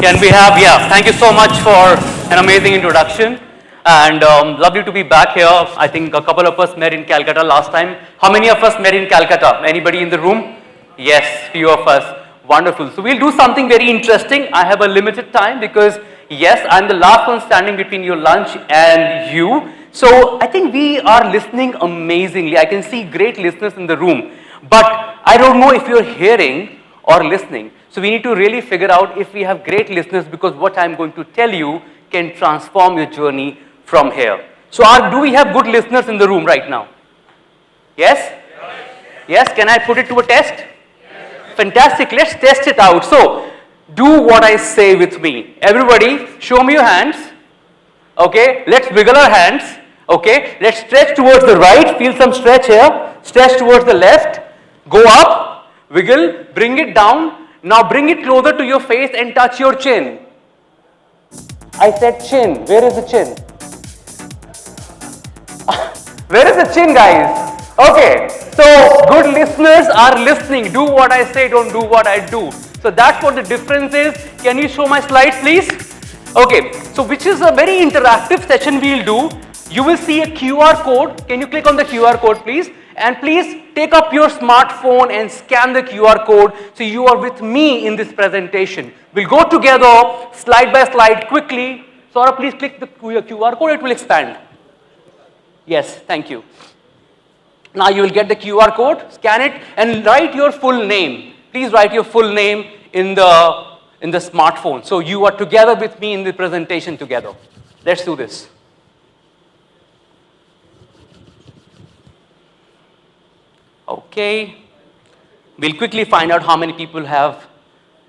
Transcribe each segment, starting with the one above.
Can we have, yeah, thank you so much for an amazing introduction. And lovely to be back here. I think a couple of us met in Calcutta last time. How many of us met in Calcutta? Anybody in the room? Yes, few of us. Wonderful. So we'll do something very interesting. I have a limited time because, yes, I'm the last one standing between your lunch and you. So I think we are listening amazingly. I can see great listeners in the room. But I don't know if you're hearing or listening. So we need to really figure out if we have great listeners, because what I'm going to tell you can transform your journey from here. So do we have good listeners in the room right now? Yes? Yes? Can I put it to a test? Yes. Fantastic. Let's test it out. So do what I say with me. Everybody, show me your hands. Okay? Let's wiggle our hands. Okay? Let's stretch towards the right. Feel some stretch here. Stretch towards the left. Go up. Wiggle. Bring it down. Now bring it closer to your face and touch your chin. I said chin. Where is the chin? Where is the chin, guys? Okay. So good listeners are listening. Do what I say, don't do what I do. So that's what the difference is. Can you show my slides, please? Okay. So which is a very interactive session we'll do. You will see a QR code. Can you click on the QR code, please? And please take up your smartphone and scan the QR code so you are with me in this presentation. We'll go together slide by slide quickly. Sora, please click the QR code, it will expand. Yes, thank you. Now you will get the QR code, scan it and write your full name. Please write your full name in the smartphone. So you are together with me in the presentation together. Let's do this. Okay, we'll quickly find out how many people have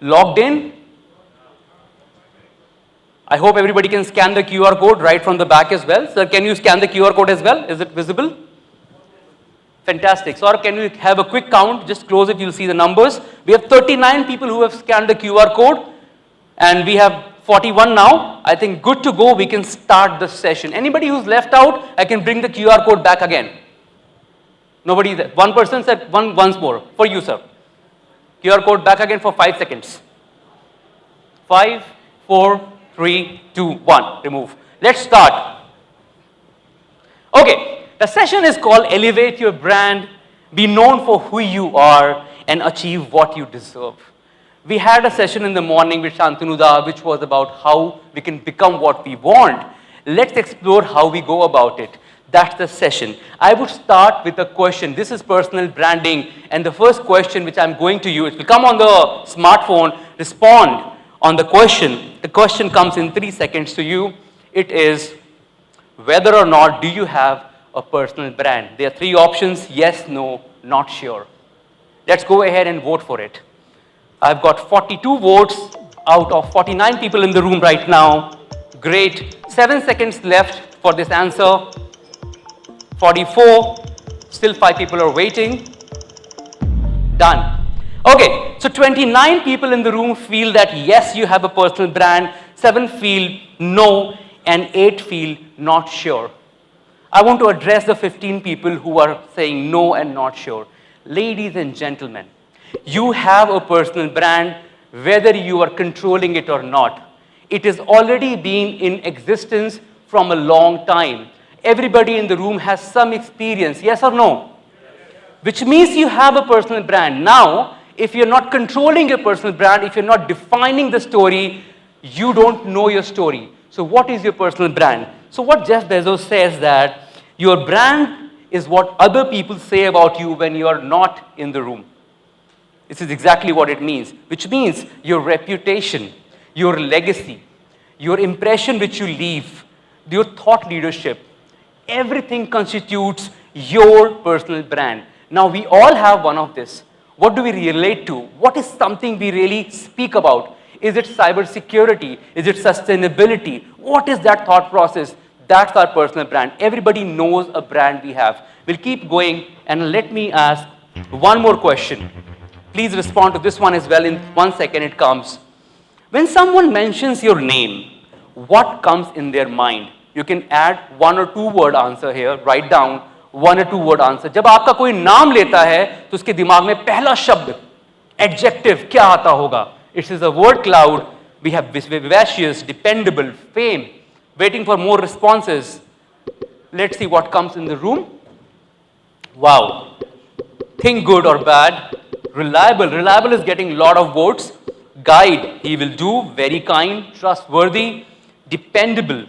logged in. I hope everybody can scan the QR code right from the back as well. Sir, can you scan the QR code as well? Is it visible? Fantastic. Sir, can we have a quick count? Just close it, you'll see the numbers. We have 39 people who have scanned the QR code and we have 41 now. I think good to go, we can start the session. Anybody who's left out, I can bring the QR code back again. Nobody there. One person said once more. For you, sir. QR code back again for 5 seconds. 5, 4, 3, 2, 1. Remove. Let's start. Okay. The session is called Elevate Your Brand, Be Known for Who You Are, and Achieve What You Deserve. We had a session in the morning with Shantanu, which was about how we can become what we want. Let's explore how we go about it. That's the session. I would start with a question. This is personal branding. And the first question which I'm going to use, will come on the smartphone, respond on the question. The question comes in 3 seconds to you. It is, whether or not do you have a personal brand? There are 3 options, yes, no, not sure. Let's go ahead and vote for it. I've got 42 votes out of 49 people in the room right now. Great. 7 seconds left for this answer. 44, still 5 people are waiting. Done. Okay, so 29 people in the room feel that yes, you have a personal brand, 7 feel no, and 8 feel not sure. I want to address the 15 people who are saying no and not sure. Ladies and gentlemen, you have a personal brand whether you are controlling it or not. It has already been in existence from a long time. Everybody in the room has some experience, yes or no? Which means you have a personal brand. Now, if you're not controlling your personal brand, if you're not defining the story, you don't know your story. So what is your personal brand? So what Jeff Bezos says that your brand is what other people say about you when you are not in the room. This is exactly what it means, which means your reputation, your legacy, your impression which you leave, your thought leadership, everything constitutes your personal brand. Now, we all have one of this. What do we relate to? What is something we really speak about? Is it cybersecurity? Is it sustainability? What is that thought process? That's our personal brand. Everybody knows a brand we have. We'll keep going, and let me ask one more question. Please respond to this one as well. In 1 second it comes. When someone mentions your name, what comes in their mind? You can add 1 or 2 word answer here. Write down 1 or 2 word answer. जब आपका कोई नाम लेता है तो उसके दिमाग में पहला शब्द adjective क्या आता होगा? It is a word cloud. We have vivacious, dependable, fame, waiting for more responses. Let's see what comes in the room. Wow. Think good or bad. Reliable. Reliable is getting a lot of votes. Guide. He will do. Very kind. Trustworthy. Dependable.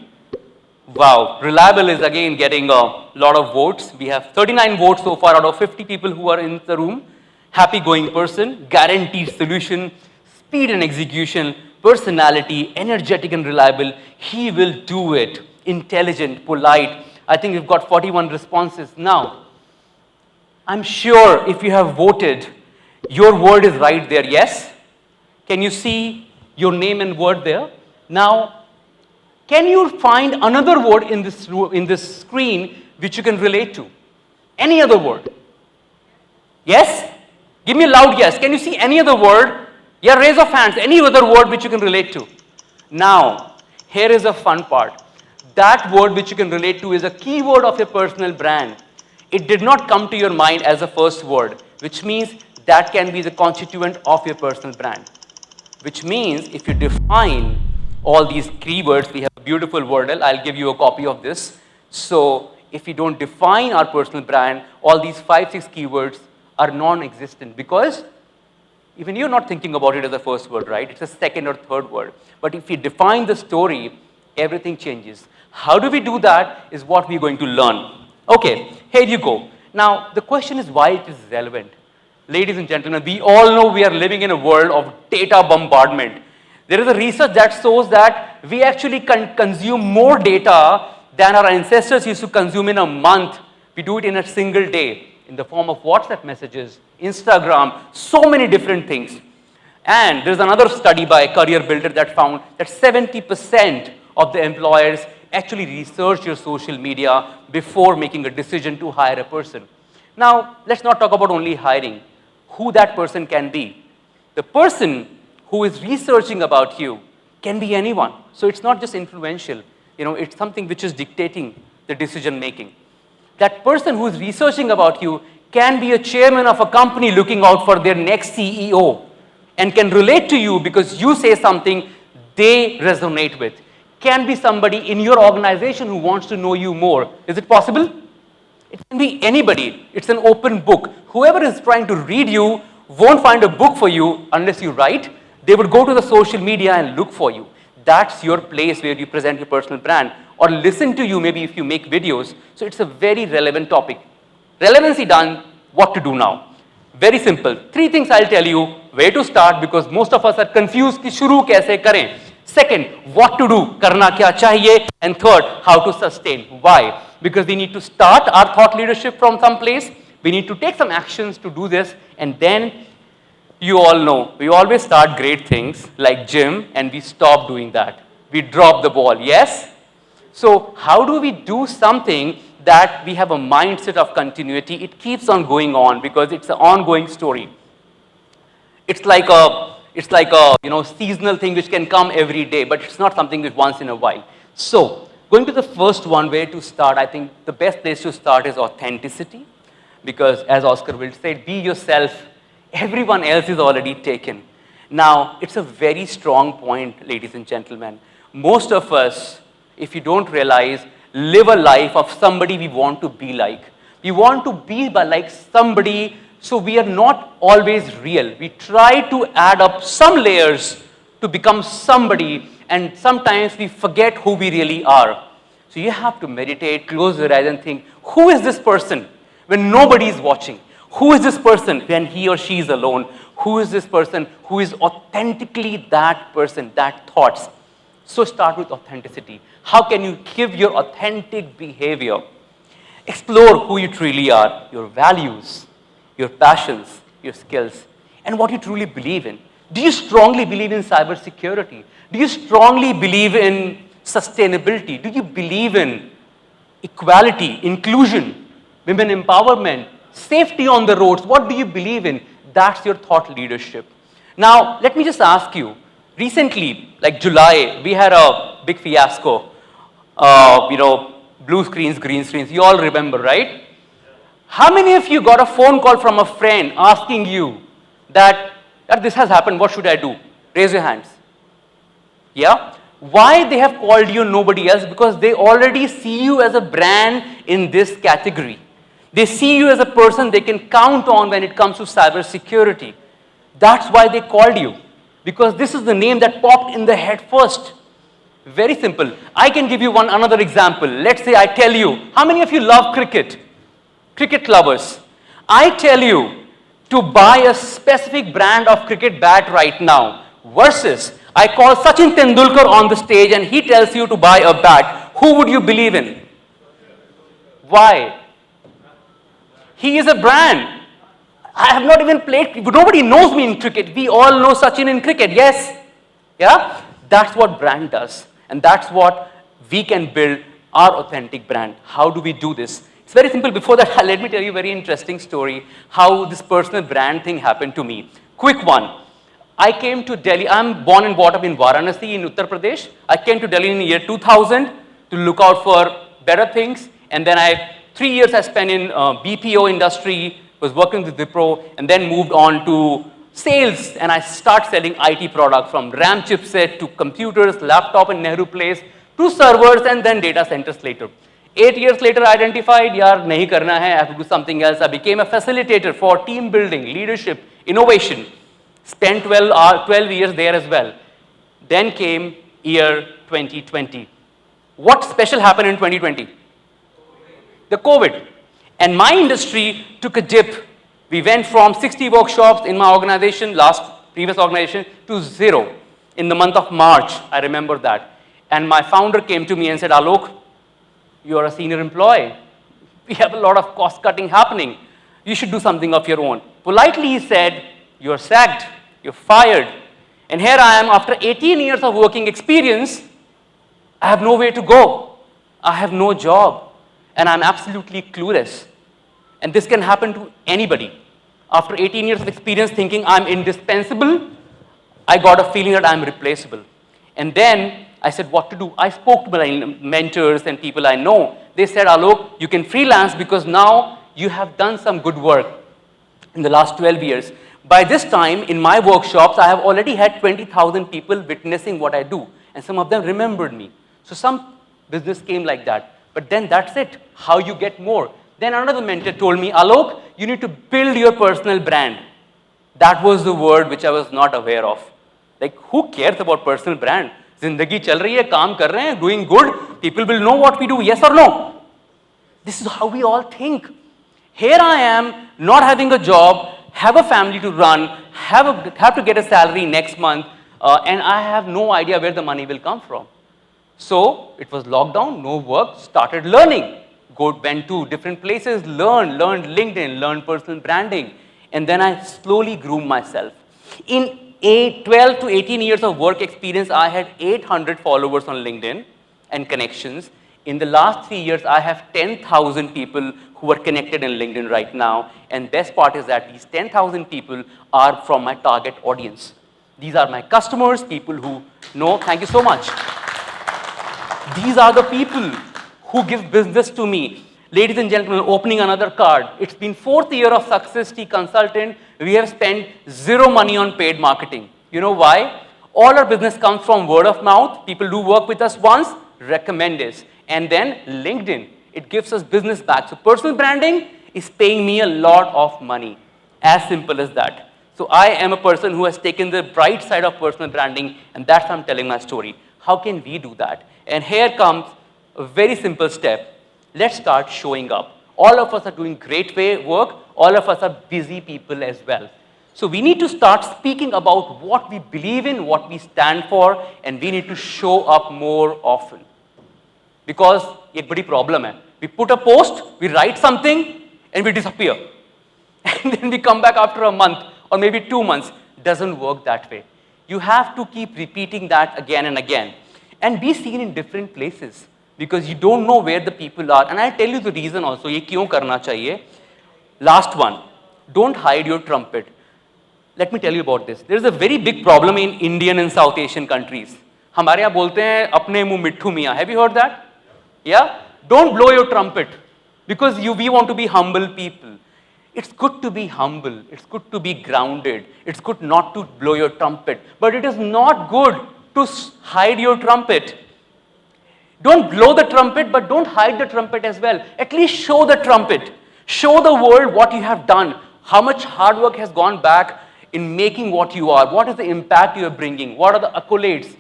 Wow. Reliable is again getting a lot of votes. We have 39 votes so far out of 50 people who are in the room. Happy going person. Guaranteed solution. Speed and execution. Personality. Energetic and reliable. He will do it. Intelligent. Polite. I think we've got 41 responses now. I'm sure if you have voted, your word is right there, yes? Can you see your name and word there? Now, can you find another word in this screen which you can relate to? Any other word? Yes? Give me a loud yes. Can you see any other word? Yeah, raise of hands. Any other word which you can relate to? Now, here is a fun part. That word which you can relate to is a keyword of your personal brand. It did not come to your mind as a first word, which means that can be the constituent of your personal brand. Which means if you define all these keywords, we have a beautiful Wordle. I'll give you a copy of this. So if you don't define our personal brand, all these 5-6 keywords are non-existent because even you're not thinking about it as a first word, right? It's a second or third word. But if you define the story, everything changes. How do we do that is what we're going to learn. Okay, here you go. Now, the question is why it is relevant. Ladies and gentlemen, we all know we are living in a world of data bombardment. There is a research that shows that we actually consume more data than our ancestors used to consume in a month. We do it in a single day in the form of WhatsApp messages, Instagram, so many different things. And there's another study by Career Builder that found that 70% of the employers actually research your social media before making a decision to hire a person. Now, let's not talk about only hiring. Who that person can be. The person who is researching about you can be anyone. So it's not just influential. It's something which is dictating the decision making. That person who is researching about you can be a chairman of a company looking out for their next CEO and can relate to you because you say something they resonate with. Can be somebody in your organization who wants to know you more. Is it possible? It can be anybody. It's an open book. Whoever is trying to read you won't find a book for you unless you write. They would go to the social media and look for you. That's your place where you present your personal brand or listen to you maybe if you make videos. So it's a very relevant topic. Relevancy done, what to do now? Very simple. 3 things I'll tell you where to start because most of us are confused कि शुरू कैसे करें. Second, what to do, karna kya chahiye, and third, how to sustain. Why? Because we need to start our thought leadership from some place. We need to take some actions to do this, and then you all know, we always start great things like gym, and we stop doing that. We drop the ball, yes? So how do we do something that we have a mindset of continuity? It keeps on going on because it's an ongoing story. It's like a seasonal thing which can come every day, but it's not something that once in a while. So, going to the first one, where to start, I think the best place to start is authenticity. Because as Oscar Wilde said, be yourself. Everyone else is already taken. Now, it's a very strong point, ladies and gentlemen. Most of us, if you don't realize, live a life of somebody we want to be like. We want to be like somebody. So we are not always real. We try to add up some layers to become somebody, and sometimes we forget who we really are. So you have to meditate, close your eyes and think, who is this person when nobody is watching? Who is this person when he or she is alone? Who is this person who is authentically that person, that thoughts? So start with authenticity. How can you give your authentic behavior? Explore who you truly are, your values, your passions, your skills, and what you truly believe in. Do you strongly believe in cybersecurity? Do you strongly believe in sustainability? Do you believe in equality, inclusion, women empowerment, safety on the roads? What do you believe in? That's your thought leadership. Now, let me just ask you, recently, like July, we had a big fiasco. Blue screens, green screens, you all remember, right? How many of you got a phone call from a friend asking you that this has happened, what should I do? Raise your hands. Yeah? Why they have called you nobody else? Because they already see you as a brand in this category. They see you as a person they can count on when it comes to cyber security. That's why they called you. Because this is the name that popped in the head first. Very simple. I can give you another example. Let's say I tell you, how many of you love cricket? Cricket lovers. I tell you to buy a specific brand of cricket bat right now versus I call Sachin Tendulkar on the stage and he tells you to buy a bat. Who would you believe in? Why? He is a brand. I have not even played, nobody knows me in cricket. We all know Sachin in cricket, yes? Yeah? That's what brand does. And that's what we can build our authentic brand. How do we do this? It's very simple. Before that, let me tell you a very interesting story how this personal brand thing happened to me. Quick one. I came to Delhi. I'm born and brought up in Varanasi in Uttar Pradesh. I came to Delhi in the year 2000 to look out for better things. And then 3 years I spent in BPO industry, was working with Wipro, and then moved on to sales, and I start selling IT product from RAM chipset to computers, laptop in Nehru Place, to servers and then data centers later. 8 years later, I identified, yaar, nahi karna hai, I have to do something else. I became a facilitator for team building, leadership, innovation. Spent 12 years there as well. Then came year 2020. What special happened in 2020? The COVID. And my industry took a dip. We went from 60 workshops in my organization, previous organization, to 0 in the month of March. I remember that. And my founder came to me and said, Alok, you are a senior employee. We have a lot of cost cutting happening. You should do something of your own. Politely he said, you're sacked, you're fired. And here I am after 18 years of working experience. I have nowhere to go. I have no job. And I'm absolutely clueless. And this can happen to anybody. After 18 years of experience thinking I'm indispensable, I got a feeling that I'm replaceable. And then I said, what to do? I spoke to my mentors and people I know. They said, Alok, you can freelance because now you have done some good work in the last 12 years. By this time, in my workshops, I have already had 20,000 people witnessing what I do. And some of them remembered me. So some business came like that. But then that's it. How you get more? Then another mentor told me, Alok, you need to build your personal brand. That was the word which I was not aware of. Like, who cares about personal brand? Zindagi chal rahi hai, kaam kar rahe hain, doing good. People will know what we do, yes or no? This is how we all think. Here I am, not having a job, have a family to run, have to get a salary next month, and I have no idea where the money will come from. So it was lockdown, no work, started learning. Went to different places, learned LinkedIn, learned personal branding. And then I slowly groomed myself. In 12 to 18 years of work experience, I had 800 followers on LinkedIn and connections. In the last 3 years, I have 10,000 people who are connected in LinkedIn right now. And best part is that these 10,000 people are from my target audience. These are my customers, people who know. Thank you so much. These are the people who give business to me. Ladies and gentlemen, opening another card. It's been 4th year of Success Tea Consultant. We have spent 0 money on paid marketing. You know why? All our business comes from word of mouth. People do work with us once, recommend us. And then LinkedIn, it gives us business back. So personal branding is paying me a lot of money. As simple as that. So I am a person who has taken the bright side of personal branding, and that's how I'm telling my story. How can we do that? And here comes a very simple step. Let's start showing up. All of us are doing great work. All of us are busy people as well. So we need to start speaking about what we believe in, what we stand for, and we need to show up more often. Because एक बड़ी problem है. We put a post, we write something, and we disappear. And then we come back after a month or maybe 2 months. Doesn't work that way. You have to keep repeating that again and again. And be seen in different places. Because you don't know where the people are. And I'll tell you the reason also, ये क्यों करना चाहिए. Last one, don't hide your trumpet. Let me tell you about this. There's a very big problem in Indian and South Asian countries. हमारे यहाँ बोलते हैं अपने मुंह मिट्ठू मियाँ. Have you heard that? Yeah? Don't blow your trumpet. Because we want to be humble people. It's good to be humble. It's good to be grounded. It's good not to blow your trumpet. But it is not good to hide your trumpet. Don't blow the trumpet, but don't hide the trumpet as well. At least show the trumpet. Show the world what you have done, how much hard work has gone back in making what you are. What is the impact you are bringing? What are the accolades?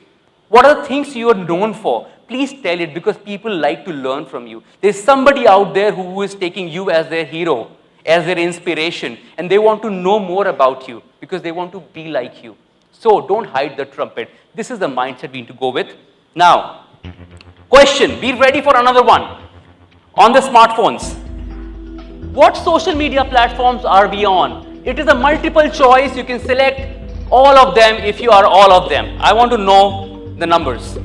What are the things you are known for? Please tell it, because people like to learn from you. There's somebody out there who is taking you as their hero, as their inspiration, and they want to know more about you because they want to be like you. So don't hide the trumpet. This is the mindset we need to go with. Now, question, be ready for another one. On the smartphones, what social media platforms are we on? It is a multiple choice. You can select all of them if you are all of them. I want to know the numbers.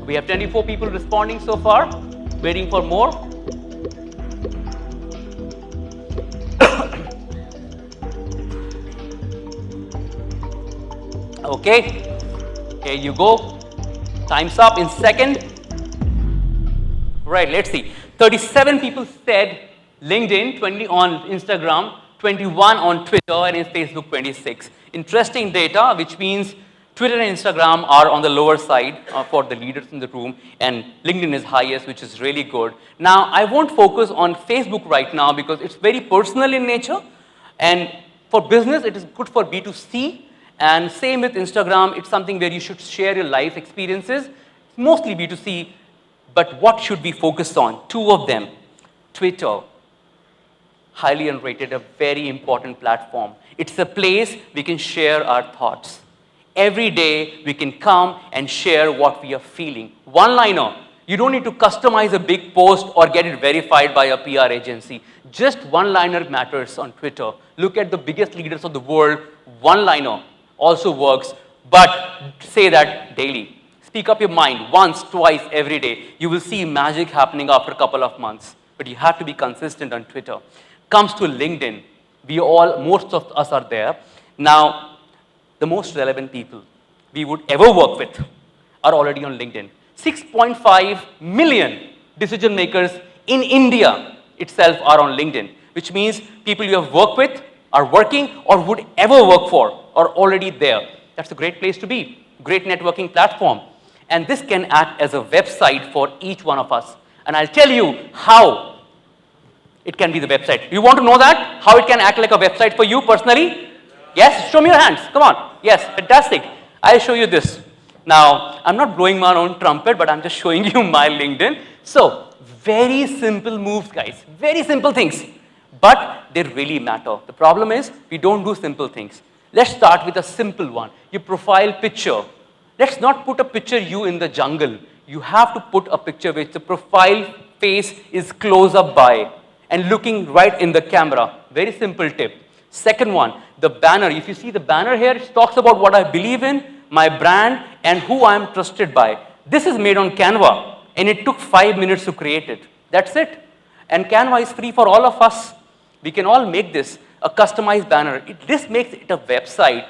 We have 24 people responding so far, waiting for more. Okay, here you go. Time's up in second. Right, let's see. 37 people said LinkedIn, 20 on Instagram, 21 on Twitter, and in Facebook 26. Interesting data, which means Twitter and Instagram are on the lower side for the leaders in the room, and LinkedIn is highest, which is really good. Now, I won't focus on Facebook right now because it's very personal in nature, and for business, it is good for B2C, and same with Instagram. It's something where you should share your life experiences, mostly B2C, but what should we focus on? Two of them. Twitter, highly unrated, a very important platform. It's a place we can share our thoughts. Every day, we can come and share what we are feeling. One-liner. You don't need to customize a big post or get it verified by a PR agency. Just one-liner matters on Twitter. Look at the biggest leaders of the world. One-liner also works, but say that daily. Speak up your mind once, twice, every day. You will see magic happening after a couple of months. But you have to be consistent on Twitter. Comes to LinkedIn. Most of us are there. Now, the most relevant people we would ever work with are already on LinkedIn. 6.5 million decision makers in India itself are on LinkedIn, which means people you have worked with, are working, or would ever work for are already there. That's a great place to be, great networking platform. And this can act as a website for each one of us. And I'll tell you how it can be the website. You want to know that? How it can act like a website for you personally? Yes? Show me your hands. Come on. Yes, fantastic. I'll show you this. Now, I'm not blowing my own trumpet, but I'm just showing you my LinkedIn. So, very simple moves, guys. Very simple things. But they really matter. The problem is, we don't do simple things. Let's start with a simple one. Your profile picture. Let's not put a picture you in the jungle. You have to put a picture which the profile face is close up by and looking right in the camera. Very simple tip. Second one, the banner. If you see the banner here, it talks about what I believe in, my brand, and who I am trusted by. This is made on Canva, and it took 5 minutes to create it. That's it. And Canva is free for all of us. We can all make this a customized banner. This makes it a website,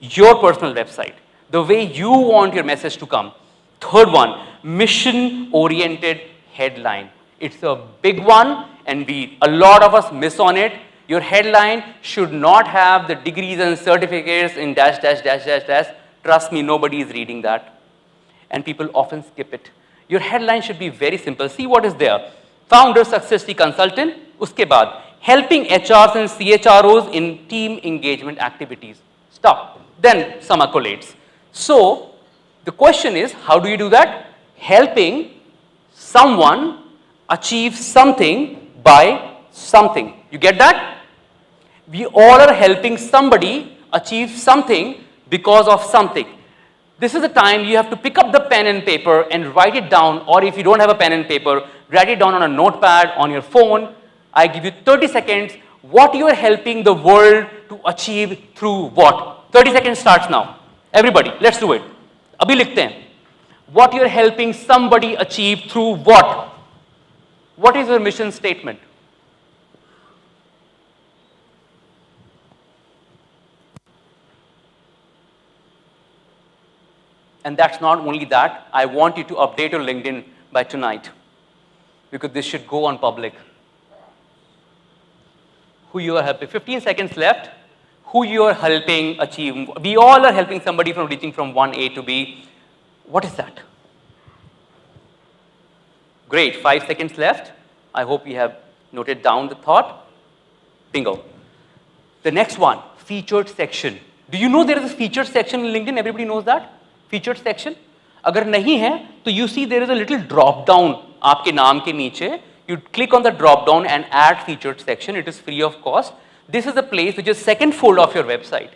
your personal website, the way you want your message to come. Third one, mission-oriented headline. It's a big one, and a lot of us miss on it. Your headline should not have the degrees and certificates in dash, dash, dash, dash, dash. Trust me, nobody is reading that. And people often skip it. Your headline should be very simple. See what is there. Founder Success Consultant. Uske baad, helping HRs and CHROs in team engagement activities. Stop. Then some accolades. So, the question is, how do you do that? Helping someone achieve something by something. You get that? We all are helping somebody achieve something because of something. This is the time you have to pick up the pen and paper and write it down, or if you don't have a pen and paper, write it down on a notepad, on your phone. I give you 30 seconds, what you are helping the world to achieve through what? 30 seconds starts now. Everybody, let's do it. Abhi likhte hain. What you are helping somebody achieve through what? What is your mission statement? And that's not only that, I want you to update your LinkedIn by tonight, because this should go on public. Who you are helping. 15 seconds left. who you are helping achieve. We all are helping somebody from reaching from 1A to B. What is that? Great, 5 seconds left. I hope you have noted down the thought. Bingo. The next one, featured section. Do you know there is a featured section in LinkedIn? Everybody knows that? Featured section? अगर नहीं है, तो you see there is a little drop down आपके नाम के नीचे. You click on the drop down and add featured section. It is free of cost. This is a place which is second fold of your website.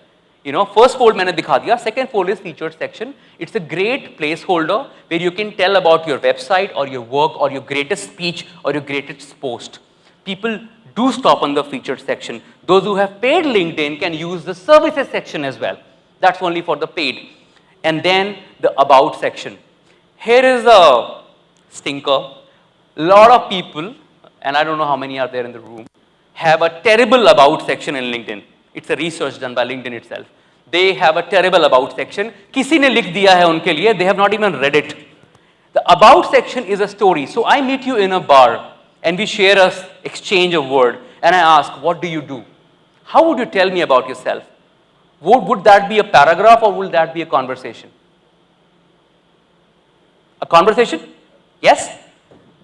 You know, first fold मैंने दिखा दिया, second fold is featured section. It's a great placeholder where you can tell about your website or your work or your greatest speech or your greatest post. People do stop on the featured section. Those who have paid LinkedIn can use the services section as well. That's only for the paid. And then the about section. Here is a stinker. A lot of people, and I don't know how many are there in the room, have a terrible about section in LinkedIn. It's a research done by LinkedIn itself. They have a terrible about section. किसी ने लिख दिया है उनके लिए. They have not even read it. The about section is a story. So I meet you in a bar and we share a exchange of word. And I ask, what do you do? How would you tell me about yourself? Would that be a paragraph or would that be a conversation? A conversation? Yes?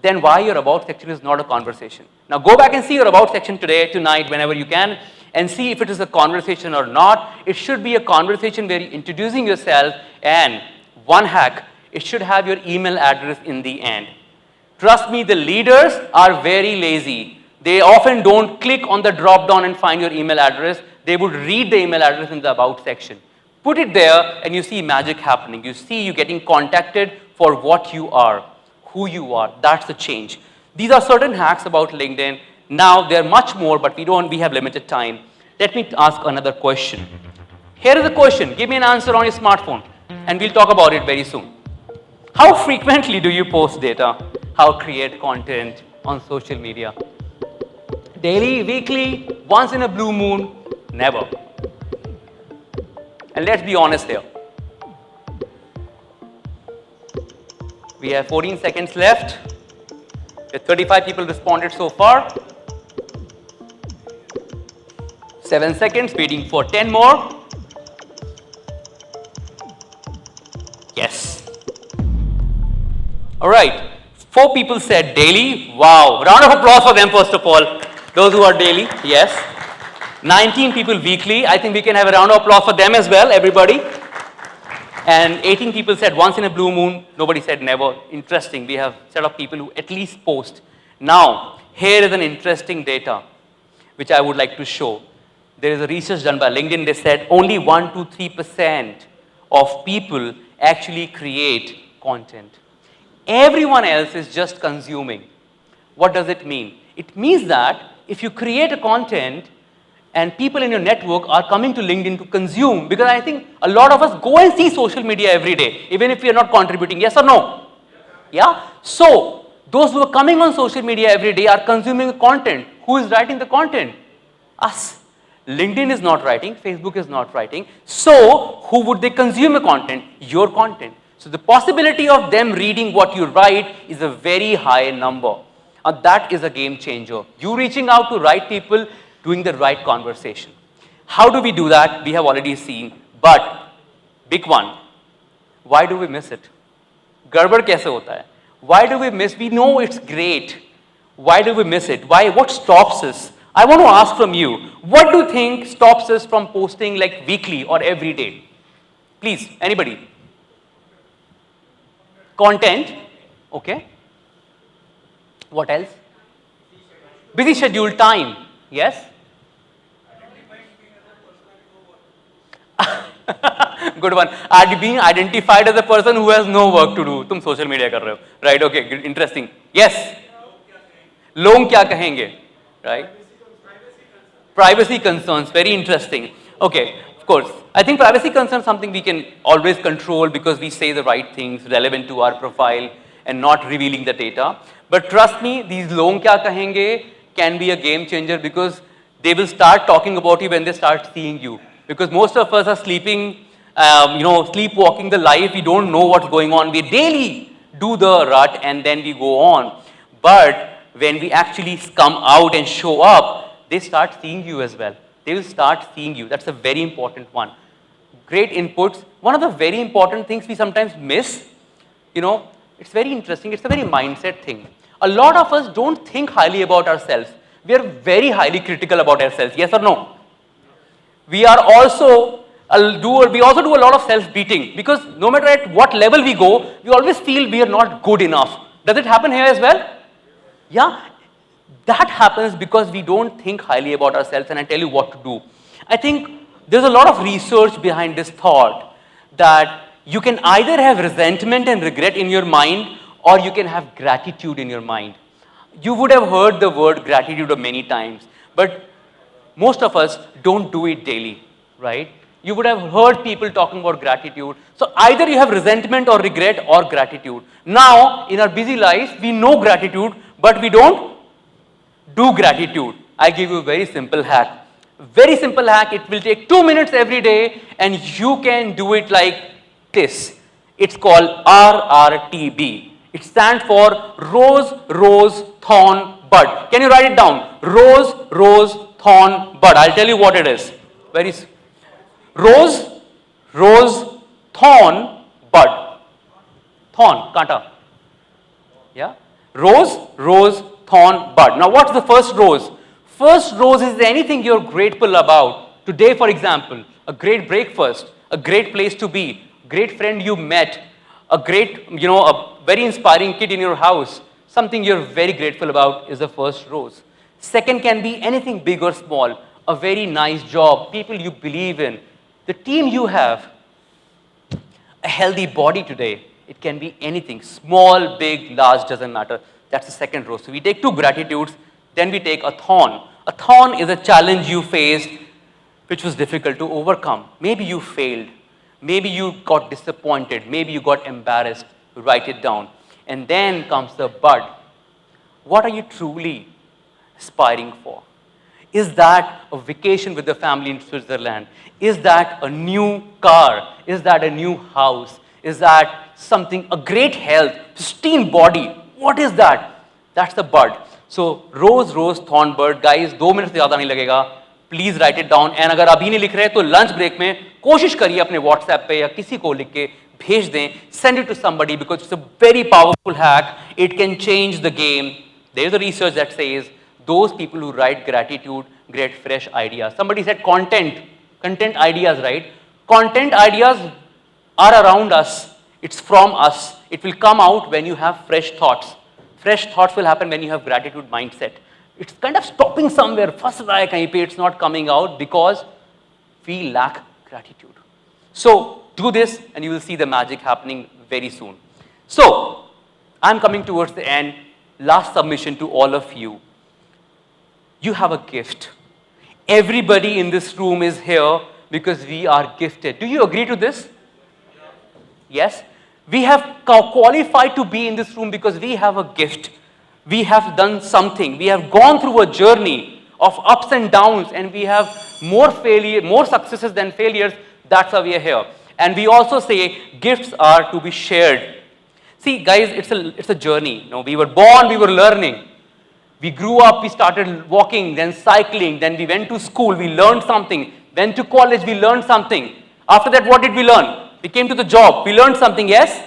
Then why your about section is not a conversation? Now go back and see your about section today, tonight, whenever you can, and see if it is a conversation or not. It should be a conversation where you're introducing yourself, and one hack, it should have your email address in the end. Trust me, the leaders are very lazy. They often don't click on the drop down and find your email address. They would read the email address in the about section. Put it there and you see magic happening. You see you getting contacted for what you are, who you are. That's the change. These are certain hacks about LinkedIn. Now there are much more, but we have limited time. Let me ask another question. Here is a question. Give me an answer on your smartphone and we'll talk about it very soon. How frequently do you post data? How create content on social media? Daily, weekly, once in a blue moon? Never. And let's be honest here. We have 14 seconds left. 35 people responded so far. 7 seconds, waiting for 10 more. Yes. All right. 4 people said daily. Wow. Round of applause for them first of all. Those who are daily, yes. 19 people weekly. I think we can have a round of applause for them as well, everybody. And 18 people said once in a blue moon. Nobody said never. Interesting. We have a set of people who at least post. Now, here is an interesting data which I would like to show. There is a research done by LinkedIn. They said only 1 to 3% of people actually create content. Everyone else is just consuming. What does it mean? It means that if you create a content and people in your network are coming to LinkedIn to consume, because I think a lot of us go and see social media every day, even if we are not contributing, yes or no? Yeah? So, those who are coming on social media every day are consuming the content. Who is writing the content? Us. LinkedIn is not writing, Facebook is not writing. So, who would they consume the content? Your content. So, the possibility of them reading what you write is a very high number. And that is a game changer. You reaching out to right people, doing the right conversation. How do we do that? We have already seen. But, big one, why do we miss it? Garbar kaise hota hai? Why do we miss? We know it's great. Why do we miss it? Why? What stops us? I want to ask from you, what do you think stops us from posting like weekly or every day? Please, anybody? Content. Okay. What else? Busy schedule time. Yes? Good one. Being identified as a person who has no work to do. तुम social media कर रहे हो. Right, okay, interesting. Yes? लोग क्या कहेंगे? Right? Privacy concerns, very interesting. Okay, of course. I think privacy concerns is something we can always control because we say the right things relevant to our profile and not revealing the data. But trust me, these log kya kahenge can be a game changer because they will start talking about you when they start seeing you. Because most of us are sleeping, sleepwalking the life. We don't know what's going on. We daily do the rut and then we go on. But when we actually come out and show up, they start seeing you as well. They will start seeing you. That's a very important one. Great inputs. One of the very important things we sometimes miss, it's very interesting. It's a very mindset thing. A lot of us don't think highly about ourselves. We are very highly critical about ourselves. Yes or no? We also do a lot of self-beating, because no matter at what level we go, we always feel we are not good enough. Does it happen here as well? Yeah, that happens because we don't think highly about ourselves, and I tell you what to do. I think there's a lot of research behind this thought that you can either have resentment and regret in your mind, or you can have gratitude in your mind. You would have heard the word gratitude many times, but most of us don't do it daily, right? You would have heard people talking about gratitude. So either you have resentment or regret or gratitude. Now, in our busy life, we know gratitude, but we don't do gratitude. I give you a very simple hack. Very simple hack. It will take 2 minutes every day, and you can do it like this. It's called RRTB. It stands for Rose, Rose, Thorn, Bud. Can you write it down? Rose, Rose, Thorn, Bud. I'll tell you what it is. Rose, Rose, Thorn, Bud. Thorn, kanta. Yeah? Rose, Rose, Thorn, Bud. Now what's the first rose? First rose is anything you're grateful about. Today, for example, a great breakfast, a great place to be, great friend you met, a great, a very inspiring kid in your house. Something you're very grateful about is the first rose. Second can be anything big or small. A very nice job, people you believe in, the team you have, a healthy body today. It can be anything, small, big, large, doesn't matter. That's the second rose. So we take 2 gratitudes, then we take a thorn. A thorn is a challenge you faced which was difficult to overcome. Maybe you failed. Maybe you got disappointed. Maybe you got embarrassed. Write it down. And then comes the bud. What are you truly aspiring for? Is that a vacation with the family in Switzerland? Is that a new car? Is that a new house? Is that something, a great health, pristine body? What is that? That's the bud. So rose, rose, thorn, bud. Guys, 2 minutes से ज़्यादा नहीं लगेगा. Please write it down. And अगर अभी नहीं लिख रहे तो lunch break में कोशिश करिए अपने WhatsApp पे या किसी को लिख के भेज दें. Send it to somebody because it's a very powerful hack. It can change the game. There's a research that says those people who write gratitude get fresh ideas. Somebody said content ideas, right? Content ideas are around us. It's from us. It will come out when you have fresh thoughts. Fresh thoughts will happen when you have gratitude mindset. It's kind of stopping somewhere. It's not coming out because we lack gratitude. So do this and you will see the magic happening very soon. So I'm coming towards the end. Last submission to all of you. You have a gift. Everybody in this room is here because we are gifted. Do you agree to this? Yes? We have qualified to be in this room because we have a gift. We have done something. We have gone through a journey of ups and downs, and we have more successes than failures. That's why we are here. And we also say gifts are to be shared. See, guys, it's a journey. We were born, we were learning. We grew up, we started walking, then cycling, then we went to school, we learned something. Went to college, we learned something. After that, what did we learn? We came to the job, we learned something, yes?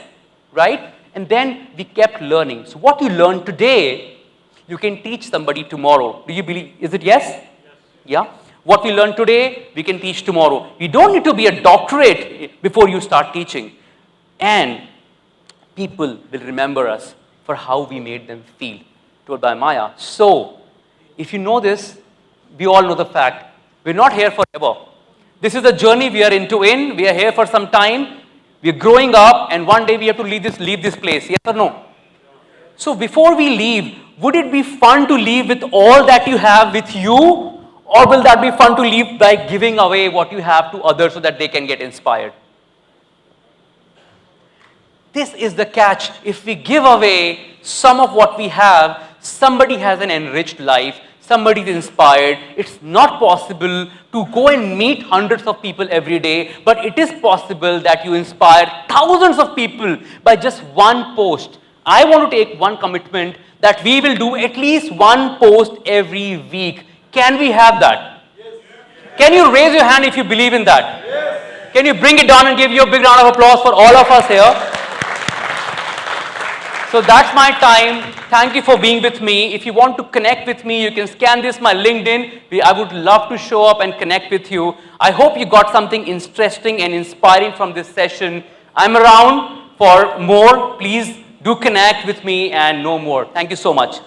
Right? And then we kept learning. So what you learn today, you can teach somebody tomorrow. Do you believe, is it yes? Yes. Yeah? What we learn today, we can teach tomorrow. You don't need to be a doctorate before you start teaching. And people will remember us for how we made them feel. Told by Maya. So, if you know this, we all know the fact. We're not here forever. This is a journey we are in. We are here for some time. We are growing up, and one day we have to leave this place. Yes or no? So before we leave, would it be fun to leave with all that you have with you? Or will that be fun to leave by giving away what you have to others so that they can get inspired? This is the catch. If we give away some of what we have, somebody has an enriched life, somebody is inspired. It's not possible to go and meet hundreds of people every day, but it is possible that you inspire thousands of people by just one post. I want to take one commitment that we will do at least one post every week. Can we have that? Yes. Can you raise your hand if you believe in that? Yes. Can you bring it down and give you a big round of applause for all of us here? So that's my time. Thank you for being with me. If you want to connect with me, you can scan this, my LinkedIn. I would love to show up and connect with you. I hope you got something interesting and inspiring from this session. I'm around for more. Please do connect with me and know more. Thank you so much.